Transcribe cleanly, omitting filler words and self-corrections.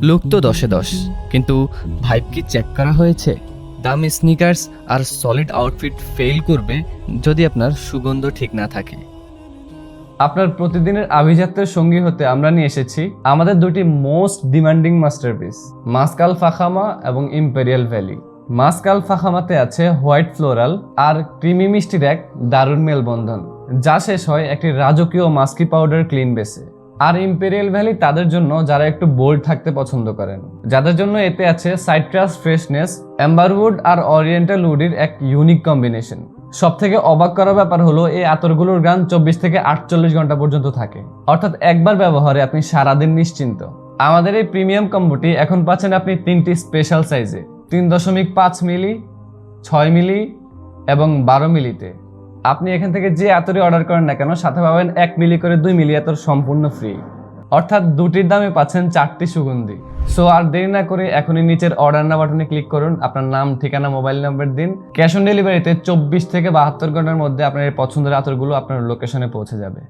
Look তো 10-এ 10, কিন্তু vibe কি চেক করা হয়েছে? দামি স্নিকার্স আর সলিড আউটফিট ফেল করবে যদি আপনার সুগন্ধ ঠিক না থাকে। আপনার প্রতিদিনের আভিজাত্যের সঙ্গী হতে আমরা নিয়ে এসেছি আমাদের দুটি মোস্ট ডিমান্ডিং মাস্টারপিস, মাস্কাল ফাখামা এবং ইম্পেরিয়াল ভ্যালি। মাস্কাল ফাখামাতে আছে হোয়াইট ফ্লোরাল আর ক্রিমি মিষ্টির এক দারুণ মেলবন্ধন, যা শেষ হয় একটি রাজকীয় মাস্কি পাউডার ক্লিন বেসে। আর ইম্পেরিয়াল ভ্যালি তাদের জন্য যারা একটু বোল্ড থাকতে পছন্দ করেন, যাদের জন্য এতে আছে সাইট্রাস ফ্রেশনেস, অ্যাম্বারউড আর অরিয়েন্টাল উডের এক ইউনিক কম্বিনেশন। সব থেকে অবাক করা ব্যাপার হলো এই আতরগুলোর গান 24 থেকে 48 ঘন্টা পর্যন্ত থাকে, অর্থাৎ একবার ব্যবহারে আপনি সারাদিন নিশ্চিন্ত। আমাদের এই প্রিমিয়াম কম্বোটি এখন পাচ্ছেন আপনি 3টি স্পেশাল সাইজে, 3.5 মিলি, 6 মিলি এবং 12 মিলিতে। আপনি এখান থেকে যে আতরই অর্ডার করেন না কেন সাথে পাবেন 1 মিলি করে 2 মিলি আতর সম্পূর্ণ ফ্রি, অর্থাৎ দুটির দামে পাচ্ছেন 4টি সুগন্ধি। সো আর দেরি না করে এখনই নিচের অর্ডার না বাটনে ক্লিক করুন, আপনার নাম, ঠিকানা, মোবাইল নাম্বার দিন। ক্যাশ অন ডেলিভারিতে 24 থেকে 72 ঘন্টার মধ্যে আপনার এই পছন্দের আতরগুলো আপনার লোকেশনে পৌঁছে যাবে।